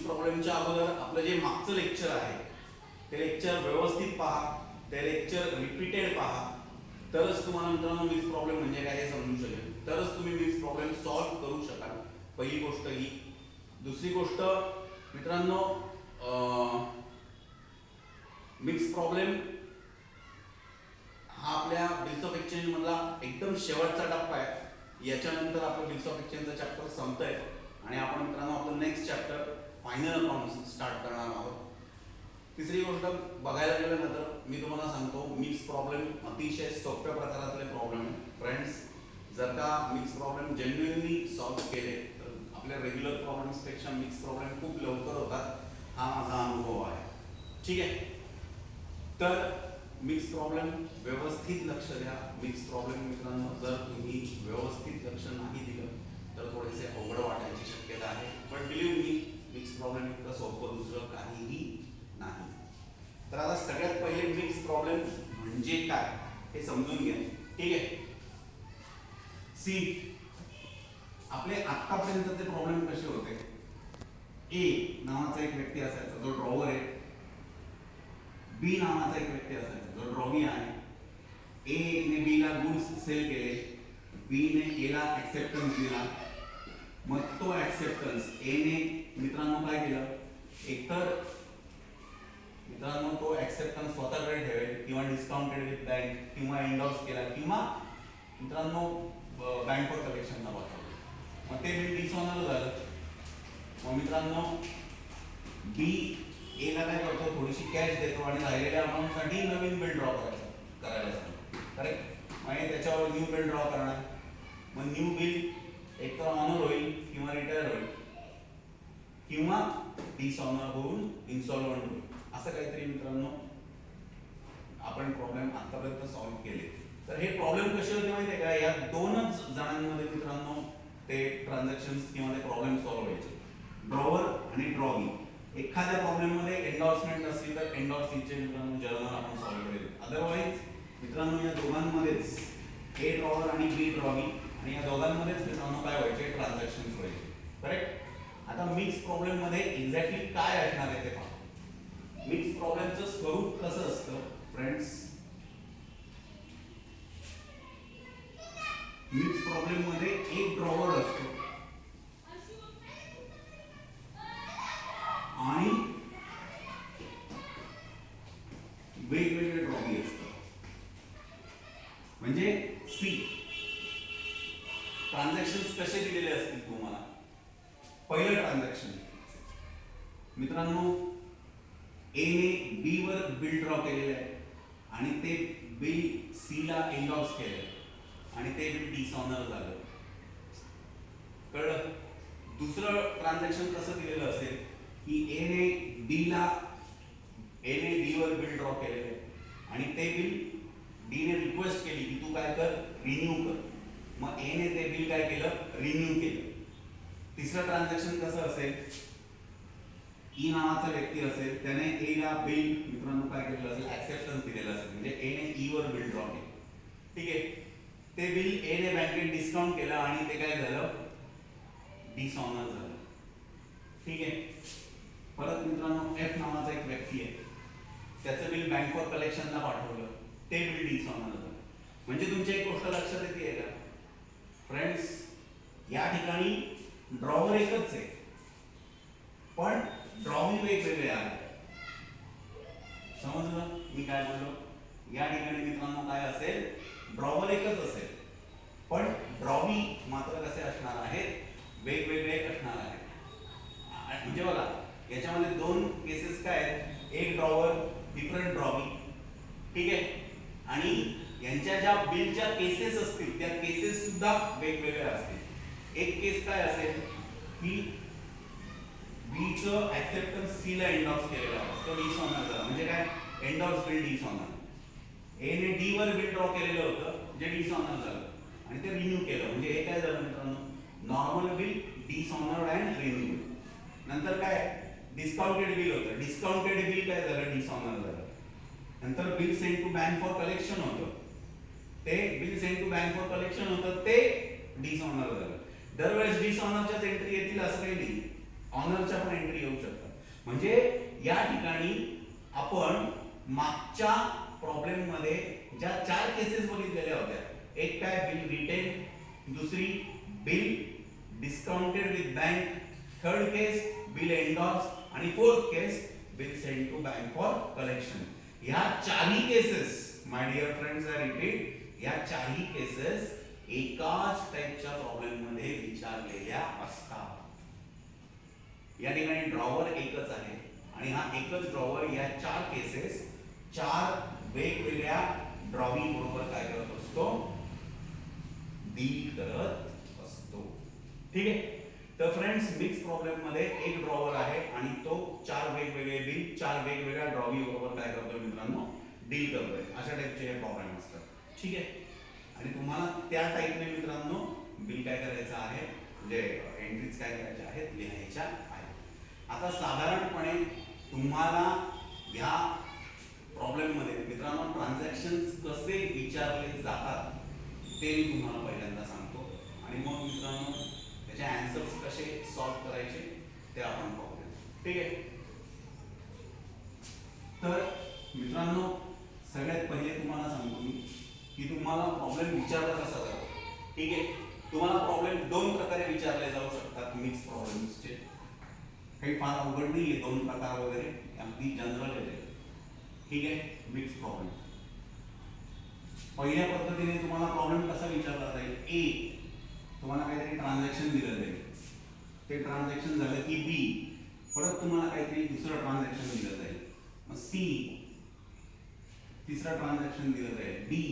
Mix प्रॉब्लेमच्या अगोदर आपलं जे मागचं लेक्चर आहे ते लेक्चर व्यवस्थित पहा, ते लेक्चर रिपीटेड पहा, तरच तुम्हाला मित्रांनो मिक्स प्रॉब्लेम म्हणजे काय हे समजू शकेल, तरच तुम्ही मिक्स प्रॉब्लेम सॉल्व्ह करू शकाल. पहिली गोष्ट ही. दुसरी गोष्ट मित्रांनो, मिक्स प्रॉब्लेम हा आपल्या बिल्स ऑफ एक्सचेंज मधला एकदम शेवटचा टप्पा आहे. याच्यानंतर आपलं बिल्स ऑफ एक्सचेंजचा चॅप्टर संपतंय आणि आपण मित्रांनो आपलं next chapter final account start करणार आहोत. तिसरी गोष्ट बघायला गेल्यानंतर मी तुम्हाला सांगतो, मिक्स प्रॉब्लेम अतिशय सोप्या प्रकारातले प्रॉब्लेम आहे. फ्रेंड्स, जर का मिक्स प्रॉब्लेम जेन्युइनली सॉल्व्ह केले तर आपल्या रेग्युलर प्रॉब्लेम्सपेक्षा मिक्स प्रॉब्लेम खूप लवकर होतात. हा माझा अनुभव आहे. ठीक आहे. तर मिक्स प्रॉब्लेम व्यवस्थित लक्ष द्या. मिक्स प्रॉब्लेम मित्रांनो जर तुम्ही व्यवस्थित लक्ष नाही दिलं तर थोडेसे अवघड वाटायची शक्यता आहे. पण बिलीव्ह मी, मिक्स प्रॉब्लेम इतकं सोपं दुसरं काहीही नाही. तर आता सगळ्यात पहिले मिक्स प्रॉब्लेम म्हणजे काय हे समजून घ्या. ठीक आहे. सी, आपले आतापर्यंतचे प्रॉब्लेम कसे होते? ए नावाचा एक व्यक्ती असायचा जो ड्रॉवर आहे, बी नावाचा एक व्यक्ती असायचा जो ड्रॉवी आहे. ए ने बी ला गुड्स सेल केले, बी ने ए ला ऍक्सेप्टन्स दिला. मग तो ऍक्सेप्टन्स ए ने मित्रांनो काय केलं? एकतर मित्रांनो तो ऍक्सेप्टन्स स्वतःकडे ठेवेल किंवा डिस्काउंटेड विथ बँक किंवा एंडॉर्स केला किंवा मित्रांनो बँक फॉर कलेक्शनला पाठवलं. मग ते बिल डिसऑनर झालं. मग मित्रांनो बी ए ला काय करतो? थोडीशी कॅश देतो आणि राहिलेल्या अमाऊंटसाठी नवीन बिल ड्रॉ करायला सांगतो. करेक्ट. मग त्याच्यावर न्यू बिल ड्रॉ करणार. मग न्यू बिल एकतर ऑनर होईल किंवा रिटायर होईल किंवा डिसऑनर होऊन इन्सॉल्वंट होईल. असं काहीतरी मित्रांनो आपण प्रॉब्लेम आतापर्यंत सॉल्व्ह केले. तर हे प्रॉब्लेम कसे होते माहिती आहे का? या दोनच जणांमध्ये मित्रांनो ते ट्रान्झॅक्शन्स किंवा ते प्रॉब्लेम सॉल्व्ह व्हायचे, ड्रॉवर आणि ड्रॉवी. एखाद्या प्रॉब्लेम मध्ये एंडॉर्समेंट असली तर एंडॉर्सचे मित्रांनो जर्नल आपण सॉल्व्ह करेल. अदरवाईज मित्रांनो या दोघांमध्येच ए ड्रॉवर आणि बी ड्रॉवी आणि या दोघांमध्येच मित्रांनो काय व्हायचे? ट्रान्झॅक्शन्स व्हायचे. करेक्ट. आता मिक्स प्रॉब्लेम मध्ये एक्झॅक्टली काय असणार आहे ते पहा. मिक्स प्रॉब्लेमचं स्वरूप कसं असतं फ्रेंड्स? मिक्स प्रॉब्लेम मध्ये एक ड्रॉवर असतो आणि वेगवेगळे ड्रॉवी असतात. म्हणजे सी, ट्रान्झॅक्शन्स कसे दिलेले असतील तुम्हाला? पहिलं ट्रान्झॅक्शन मित्रांनो ए ने बी वर बिल ड्रॉ केलेलं आहे आणि ते बिल सी ला एंडॉर्स केलंय आणि ते बिल डिसऑनर झालं. कळलं? दुसरं ट्रान्झॅक्शन कसं दिलेलं असेल की ए ने डी वर बिल ड्रॉ केलेलं आहे आणि ते बिल डी ने रिक्वेस्ट केली की तू काय कर? रिन्यू कर. मग ए ने ते बिल काय केलं? रिन्यू केलं. तिसरं ट्रान्झॅक्शन कसं असेल? ई नावाचा व्यक्ती असेल, त्याने ए ला बिल मित्रांनो काय केलेलं असेल? ऍक्सेप्टन्स दिलेलं असेल. म्हणजे ए ने ई वर बिल ड्रॉ केलं. ठीक आहे. ते बिल ए ने बँकेत डिस्काउंट केलं आणि ते काय झालं? डिसऑनर झालं. ठीक आहे. परत मित्रांनो एफ नावाचा एक व्यक्ती आहे, त्याचं बिल बँक फॉर कलेक्शनला पाठवलं, ते बिल डिसऑनर झालं. म्हणजे तुमची एक गोष्ट लक्षात येते का फ्रेंड्स? या ठिकाणी ड्रॉवर एकच आहे पण ड्रॉवी वेगवेगळे आहे. समजलं मी काय बोललो? या ठिकाणी मित्रांनो काय असेल? ड्रॉवर एकच असेल पण ड्रॉवी मात्र कसे असणार आहेत? वेगवेगळे असणार आहेत. म्हणजे बघा याच्यामध्ये दोन केसेस काय आहेत? एक ड्रॉवर, डिफरंट ड्रॉवी. ठीक आहे. आणि यांच्या ज्या बिलच्या केसेस असतील त्या केसेस सुद्धा वेगवेगळ्या असतील. एक केस काय असेल की बी चं ऍक्सेप्टन्स सी ला एंडॉर्स केलेला आहे, तो डिसऑनर झाला. म्हणजे काय? एंडॉर्स बिल डिसऑनर. ए ने डी वर बिल ड्रॉ केलेलं होतं जे डिसऑनर झालं आणि ते रिन्यू केलं. म्हणजे हे काय झालं मित्रांनो? Normal bill dishonoured and renew. नंतर काय? डिस्काउंटेड बिल होतं, डिस्काउंटेड बिल काय झालं? डिसऑनर झालं. नंतर bill send to bank for collection होतं, ते bill send to bank for collection होतं ते डिसऑनर झालं. दरवेळेस डिसऑनरच्याच एंट्री येतील असं काही नाही. ऑनरच्या पण एंट्री येऊ शकतात. म्हणजे या ठिकाणी आपण मागच्या प्रॉब्लेम मध्ये ज्या 4 केसेस बघितलेल्या होत्या, एक काय बिल रिटेन, दुसरी bill discounted with bank, third case bill endorsed आणि fourth case bill send to bank for collection. ह्या चारही cases my dear friends I repeat, या चारही केसेस एकाच टाइपच्या प्रॉब्लेम मध्ये विचारलेल्या असतात. या ठिकाणी ड्रॉवर एकच आहे आणि हा एकच ड्रॉवर या 4 केसेस 4 वेगवेगळ्या ड्रॉविंग बरोबर काय करत असतो, डील करत असतो. ठीक आहे. तर फ्रेंड्स मिक्स प्रॉब्लेम मध्ये एक ड्रॉवर आहे आणि तो 4 वेगवेगळे बिल 4 वेगवेगळ्या ड्रॉविंग बरोबर काय करतोय मित्रांनो, डील करतोय. अशा टाइपचे हे प्रॉब्लेम असतात. ठीक आहे. आणि तुम्हाला त्या टाइपने मित्रांनो बिल काय करायचं आहे, म्हणजे एंट्रीज काय करायच्या आहेत, लिहायच्या आहेत. आता साधारणपणे तुम्हाला ह्या प्रॉब्लेम मध्ये मित्रांनो ट्रान्झॅक्शन्स कसे विचारले जातात ते मी तुम्हाला पहिल्यांदा सांगतो आणि मग मित्रांनो त्याचे आन्सर्स कसे सॉल्व्ह करायचे ते आपण पाहूया. ठीक आहे. तर मित्रांनो सगळ्यात पहिले तुम्हाला सांगतो मी की तुम्हाला प्रॉब्लेम विचारला कसा जातो. ठीक आहे. तुम्हाला प्रॉब्लेम 2 प्रकारे विचारले जाऊ शकतात मिक्स प्रॉब्लेम्सचे. काही फार अवघड नाहीये, 2 प्रकार वगैरे अगदी जनरल आहे. ठीक आहे. मिक्स प्रॉब्लेम पहिल्या पद्धतीने तुम्हाला प्रॉब्लेम कसा विचारला जाईल, ए तुम्हाला काहीतरी ट्रान्झॅक्शन दिलं जाईल, ते ट्रान्झॅक्शन झालं की बी परत तुम्हाला काहीतरी दुसरं ट्रान्झॅक्शन दिलं जाईल, मग सी तिसरा ट्रान्झॅक्शन दिलं जाईल, डी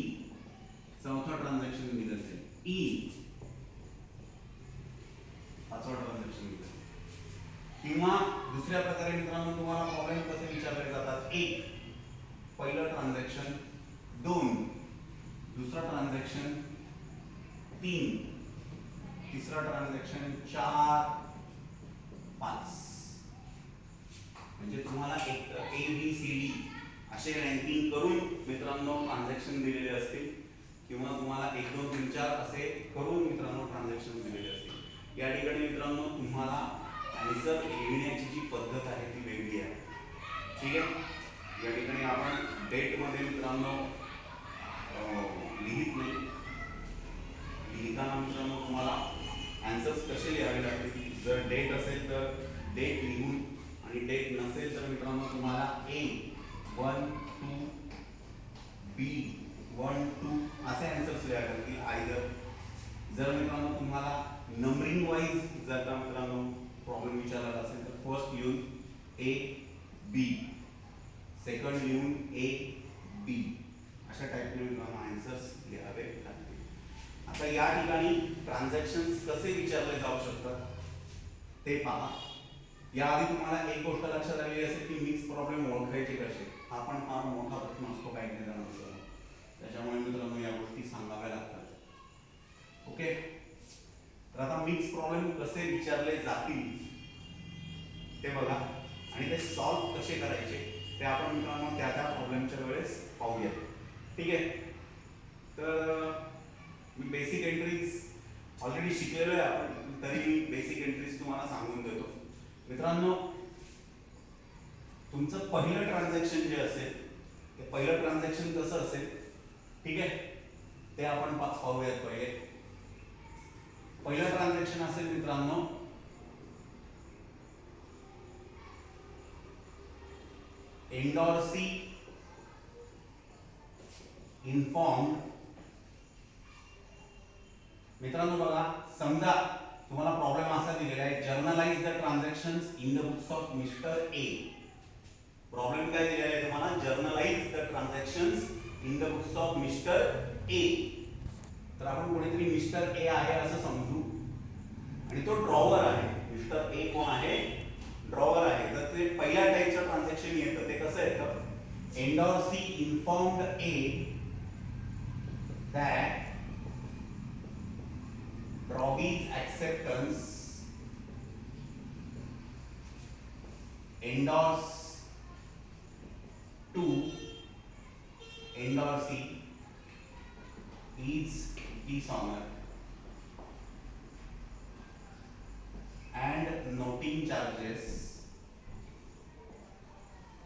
चौथा ट्रान्झॅक्शन दिलं जाईल, ई पाचवा ट्रान्झॅक्शन दिलं जाईल. किंवा दुसऱ्या प्रकारे मित्रांनो तुम्हाला प्रॉब्लेम कसे विचारले जातात, एक पहिलं ट्रान्झॅक्शन, 2 दुसरा ट्रान्झॅक्शन, 3 तिसरा ट्रान्झॅक्शन, 4 5. म्हणजे तुम्हाला एक ए बी सी डी असे रँकिंग करून मित्रांनो ट्रान्झॅक्शन दिलेले असतील किंवा तुम्हाला 1 2 3 4 असे करून मित्रांनो ट्रान्झॅक्शन दिलेले असतील. या ठिकाणी मित्रांनो तुम्हाला आन्सर लिहिण्याची जी पद्धत आहे ती वेगळी आहे. ठीक आहे. या ठिकाणी आपण डेट मध्ये मित्रांनो लिहित नाही. लिहिताना मित्रांनो तुम्हाला आन्सर्स कसे लिहावे लागतील, जर डेट असेल तर डेट लिहून आणि डेट नसेल तर मित्रांनो तुम्हाला ए 1 2 बी 1 2 असे आन्सर्स लिहावे लागतील. आयदर जर मित्रांनो तुम्हाला नंबरिंग वाईज जर का मित्रांनो प्रॉब्लेम विचारला असेल तर फर्स्ट लिहून ए बी, सेकंड लिहून ए बी अशा टाइपने मित्रांनो आन्सर्स लिहावे लागतील. आता या ठिकाणी ट्रान्झॅक्शन्स कसे विचारले जाऊ शकतात ते पहा. याआधी तुम्हाला एक गोष्ट लक्षात आलेली असेल की मिक्स प्रॉब्लेम ओळखायचे कसे, हा पण फार मोठा प्रश्न असतो काही काही जणांचा. त्याच्यामुळे मित्रांनो या गोष्टी सांगाव्या लागतात. ओके. तर आता मिक्स प्रॉब्लेम कसे विचारले जातील ते बघा आणि ते सॉल्व्ह कसे करायचे ते आपण मित्रांनो त्या प्रॉब्लेमच्या वेळेस पाहूया. ठीक आहे. तर मी बेसिक एंट्रीज ऑलरेडी शिकलेलो आहे आपण, तरी मी बेसिक एंट्रीज तुम्हाला सांगून देतो. मित्रांनो तुमचं पहिलं ट्रान्झॅक्शन जे असेल ते पहिलं ट्रान्झॅक्शन कसं असेल, ठीक आहे, ते आपण पाहूयात. पहिलं ट्रान्झॅक्शन असेल मित्रांनो एंडॉर्सी इन्फॉर्म. मित्रांनो बघा, समजा तुम्हाला प्रॉब्लेम असा दिलेला आहे, generalized the transactions in the books of mister A. Problem काय दिलेला आहे तुम्हाला, generalized the transactions in the books of mister A. तर आपण कोणीतरी मिस्टर ए आहे असं समजू आणि तो ड्रॉवर आहे. मिस्टर ए कोण आहे, ड्रॉवर आहे. तर ते पहिल्या टाइपचं ट्रान्झॅक्शन येतं, ते कसं येतं, endorsee informed a that Robbie's acceptance endorse to endorsee is dishonor and noting charges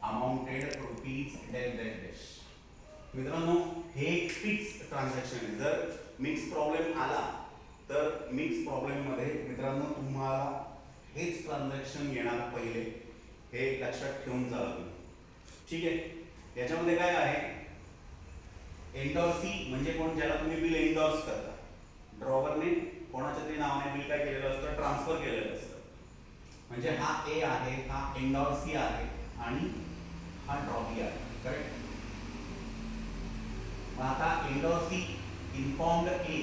amounted rupees dash dash dash. मित्रांनो हे एक फिक्स ट्रान्झॅक्शन आहे. जर मिक्स प्रॉब्लेम आला तर मिक्स प्रॉब्लेम मध्ये मित्रांनो तुम्हाला हेच ट्रान्झॅक्शन येणार पहिले, हे लक्षात ठेवून चालू तुम्ही. ठीक आहे. याच्यामध्ये काय आहे, एंडॉर्सी म्हणजे कोण, ज्याला तुम्ही बिल एंडॉर्स करता. ड्रॉवरने कोणाच्या तरी नावाने बिल काय केलेलं असतं, ट्रान्सफर केलेलं असतं. म्हणजे हा ए आहे, हा एंडॉर्सी आहे आणि हा ड्रॉबी आहे. करेक्ट. मग आता एंडॉर्सी इन्फॉर्म्ड ए,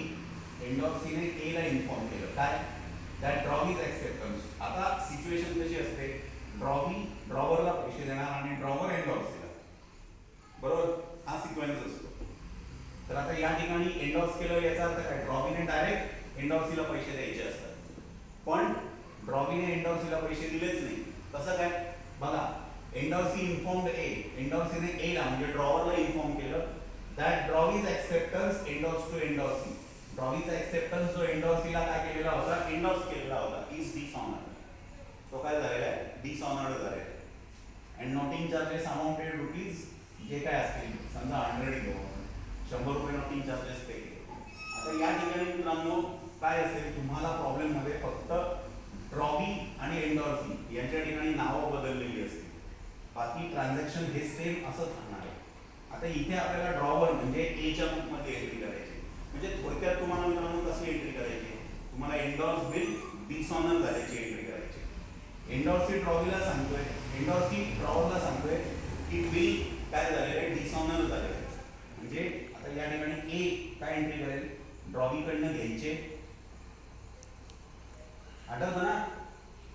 एंडॉर्सीने ए ला इन्फॉर्म केलं काय, दॅट ड्रॉबी इज एक्सेप्टन्स. आता सिच्युएशन कशी असते, ड्रॉबी ड्रॉवरला पैसे देणार आणि ड्रॉवर एंडॉर्सीला, बरोबर, हा सिक्वेन्स असतो. तर आता या ठिकाणी एंडॉर्स केलं याचा अर्थ काय, ड्रॉबीने डायरेक्ट एंडॉर्सीला पैसे द्यायचे असतात. पण ड्रॉबीने एंडॉर्सीला पैसे दिलेच नाही. कसं काय बघा, एंडॉर्सी इन्फॉर्म्ड ए, एंडॉर्सीने ए ला म्हणजे ड्रॉवरला इन्फॉर्म केलं दॅट ड्रॉबीज एक्सेप्टन्स एंडॉर्स टू एंडॉर्सी. ड्रॉबीचा एक्सेप्टन्स जो एंडॉर्सीला काय केलेला होता, एंडॉर्स केलेला होता, इज डिसऑनर्ड. तो काय झालेला आहे, डिसऑनर्ड झालेला आहे. And noting charges amounted rupees, जे काय असतील समजा 100 घेऊ, 100 रुपये नोटिंग चार्जेस पे केले. आता या ठिकाणी मित्रांनो काय असेल, तुम्हाला प्रॉब्लेम मध्ये फक्त ड्रॉबी आणि एंडॉर्सी यांच्या ठिकाणी नावं बदललेली असतील, बाकी ट्रान्झॅक्शन हे सेम असंच राहणार आहे. आता इथे आपल्याला ड्रॉवर म्हणजे एच्या बुकमध्ये एंट्री करायची. म्हणजे थोडक्यात तुम्हाला मित्रांनो कशी एंट्री करायची, तुम्हाला एंडॉर्स बिल डिसऑनर झाल्याची एंट्री करायची. एंडॉर्सी ड्रॉबीला सांगतोय, एंडॉर्सी ड्रॉवरला सांगतोय की बिल काय झालेलं आहे, डिसऑनर झालेलं आहे. म्हणजे आता या ठिकाणी ए काय एंट्री करेल, ड्रॉबीकडनं घ्यायचे, आठवतं ना,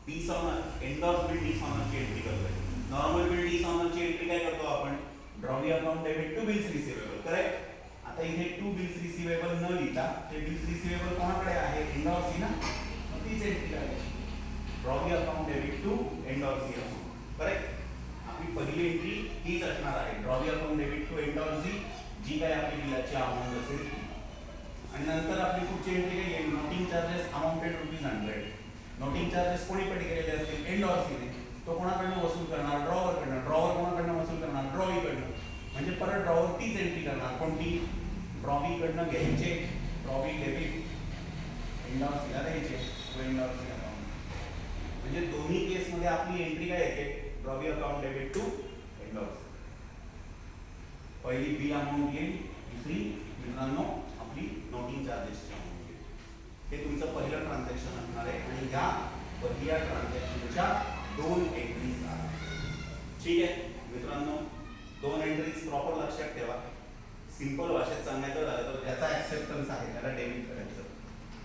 डिसऑनर, एंडॉर्स बिल डिसऑनरची एंट्री करतोय. नॉर्मल बिल डिसऑनरची एंट्री काय करतो आपण, drawee account debit to bills receivable. Correct. आता इथे टू बिल्स रिसिवेबल न लिहिता ते बिल्स रिसिवेबल कोणाकडे आहे, एंडॉर्सी ना, मग तीच एंट्री करायची, drawee account debit to endorsee account. Correct. आपली पहिली एंट्री हीच असणार आहे, drawee account debit to endorsee, जी काय आपली बिलाची अमाऊंट असेल. आणि नंतर आपली पुढची एंट्री काय येईल, noting charges amounted rupees 100. Noting charges कोणी पेड केलेले असतील, एंडॉर्सीने, तो कोणाकडनं वसूल करणार, ड्रॉवरकडनं, ड्रॉवर कोणाकडनं वसूल करणार, ड्रॉबीकडनं. म्हणजे परत ड्रॉवर तीच एंट्री करणार, कोणती, ड्रॉबीकडनं घ्यायचे, ड्रॉबी डेबिट, एंडॉर्सीला द्यायचे, एंडॉर्सी अकाउंट. म्हणजे दोन्ही केसमध्ये आपली एंट्री काय येते, ड्रॉबी अकाउंट डेबिट टू एंडॉर्सी. पहिली बिल अमाऊंट येईल, दुसरी मित्रांनो आपली नोटिंग चार्जेसची अमाऊंट येईल. हे तुमचं पहिलं ट्रान्झॅक्शन असणार आहे आणि ह्या पहिल्या ट्रान्झॅक्शनच्या 2 एंट्रीज आहेत. ठीक आहे मित्रांनो, 2 एंट्रीज प्रॉपर लक्षात ठेवा. सिंपल भाषेत सांगायचं झालं तर ज्याचा ऍक्सेप्टन्स आहे त्याला डेबिट करायचं,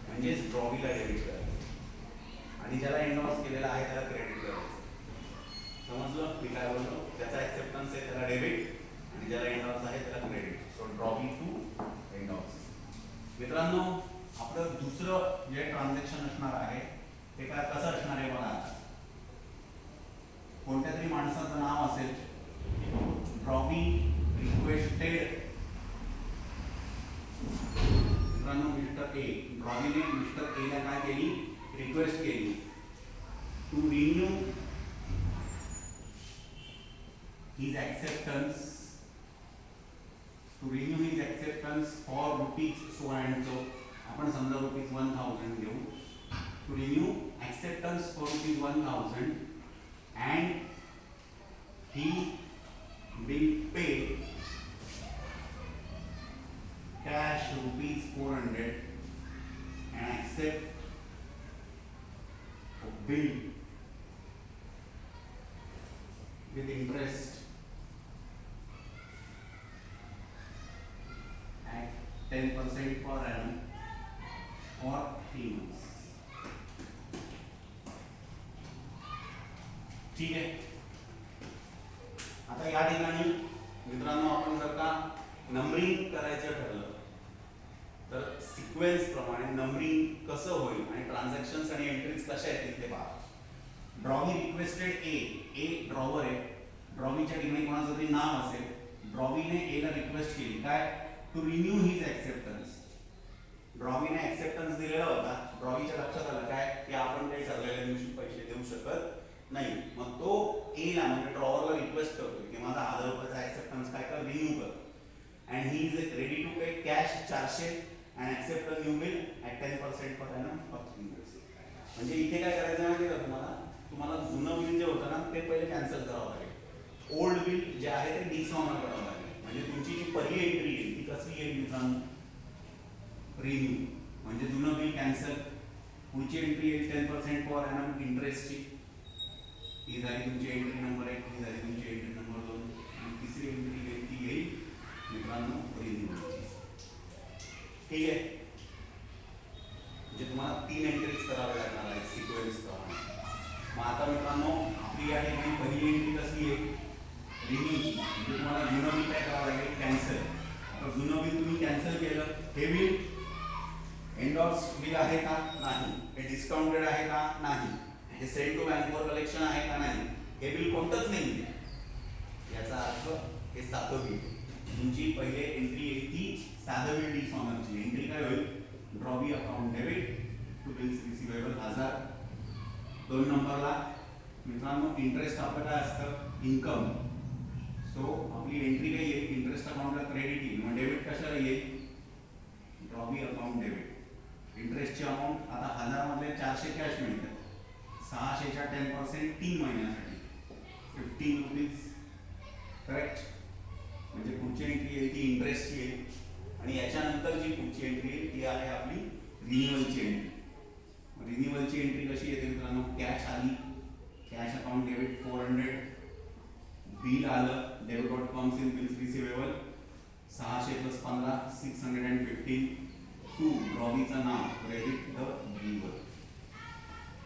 म्हणजेच ड्रॉबीला डेबिट करायचं, आणि ज्याला एंडॉर्स केलेला आहे त्याला क्रेडिट करायचं. समजलं मी काय बोललो, ज्याचा ऍक्सेप्टन्स आहे त्याला डेबिट आणि ज्याला एंडॉर्स आहे त्याला credit. So drawee to endorse. मित्रांनो आपलं दुसरं जे ट्रान्झॅक्शन असणार आहे ते काय कसं असणार आहे बघा. कोणत्या तरी माणसाचं नाव असेल, ड्रॉबी रिक्वेस्टेड, मित्रांनो मिस्टर ए, ड्रॉबीने मिस्टर ए ला काय केली, रिक्वेस्ट केली to renew his acceptance, to renew his acceptance for rupees so and so. आपण समजा रुपीज 1000 घेऊ, to renew acceptance for rupees 1000 and he will pay cash rupees 400 and accept a bill with interest at 10% per annum for 3 months. ठीक आहे. आता या ठिकाणी मित्रांनो आपण जर का नंबरिंग करायचं ठरलं तर सिक्वेन्स प्रमाणे नंबरिंग कसं होईल आणि ट्रान्झॅक्शन्स आणि एंट्रीज कशा येतील ते पहा. ड्रॉबी रिक्वेस्टेड ए, ए ड्रॉवर आहे, ड्रॉबीच्या ठिकाणी कोणाचं तरी नाव असेल, ड्रॉबीने ए ला रिक्वेस्ट केली काय, टू रिन्यू हिज एक्सेप्टन्स. ड्रॉबीने एक्सेप्टन्स दिलेला होता, ड्रॉबीच्या लक्षात आलं काय की आपण काही ठरलेल्या दिवशी पैसे देऊ देऊ शकत नाही. मग तो एला म्हणजे ड्रॉवरला रिक्वेस्ट करतोय की माझा 1000 रुपयाचा ऍक्सेप्टन्स काय कर, रिन्यू कर. And he is ready to pay cash 400 and accept a new bill at 10% per annum for 3 years. म्हणजे इथे काय करायचं माहिती का तुम्हाला जुनं बिल जे होतं ना ते पहिले कॅन्सल करावं लागेल. ओल्ड बिल जे आहे ते डिसऑनर करावं लागेल. म्हणजे तुमची जी पहिली एंट्री येईल ती कसली येईल मित्रांनो, रिन्यू. म्हणजे जुनं बिल कॅन्सल, पुढची एंट्री येईल 10% पर ॲनम इंटरेस्टची. ही झाली तुमची एंट्री नंबर 1, ही झाली तुमची एंट्री नंबर 2 आणि तिसरी एंट्री येईल ती येईल मित्रांनो रिन्यूची. ठीक आहे. म्हणजे तुम्हाला 3 एंट्रीज कराव्या लागणार आहेत सिक्वेन्स प्रमाणे. मग आता मित्रांनो आपली या ठिकाणी पहिली एंट्री कसली आहे, रिन्यूची. म्हणजे तुम्हाला जुनं बिल काय करावं लागेल, कॅन्सल. आता जुनं बिल तुम्ही कॅन्सल केलं, हे बिल एंडॉर्स बिल आहे का, नाही. हे डिस्काउंटेड आहे का, नाही. हे send to bank for collection आहे का, नाही. हे बिल कोणतंच नाही. याचा अर्थ हे साधं बिल. तुमची पहिले एंट्री येईल ती साधं बिल डिसऑनरची. एंट्री काय होईल, drawee account debit to bills receivable 1000. 2 नंबरला मित्रांनो इंटरेस्ट आपलं काय असतं, इन्कम. सो आपली एंट्री काय येईल, इंटरेस्ट अकाउंटला क्रेडिट येईल. मग डेबिट कशाला येईल, ड्रॉबी अकाउंट डेबिट. इंटरेस्टची अमाऊंट आता 1000 मधले 400 कॅश मिळतात. 600च्या 10% 3 महिन्यासाठी 15 रुपीज. करेक्ट. म्हणजे पुढची एंट्री येईल ती इंटरेस्टची येईल. आणि याच्यानंतर जी पुढची एंट्री येईल ती आहे आपली रिन्युअलची एंट्री. रिन्युअलची एंट्री कशी येते मित्रांनो, कॅश आली, कॅश अकाउंट डेबिट 400, बिल आलं, debit what comes in bills receivable 600 + 15 615 to ड्रॉबीचं नाव क्रेडिट द बिलवर.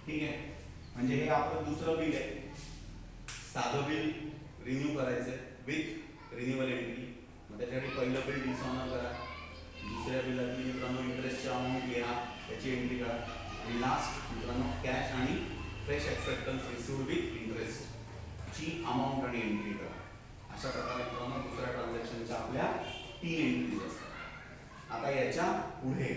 ठीक आहे. म्हणजे हे आपलं दुसरं बिल आहे. साधं बिल रिन्यू करायचं विथ रिन्युअल एंट्री. मग त्याच्यासाठी पहिलं बिल डिसऑनर करा, दुसऱ्या बिलातली मित्रांनो इंटरेस्टची अमाऊंट घ्या, त्याची एंट्री करा, आणि लास्ट मित्रांनो कॅश आणि फ्रेश ॲक्सेप्टन्स रिसिव्ड विथ इंटरेस्टची अमाऊंट आणि एंट्री करा. अशा प्रकारे मित्रांनो दुसऱ्या ट्रान्झॅक्शनच्या आपल्या 3 एंट्रीज असतात. आता याच्या पुढे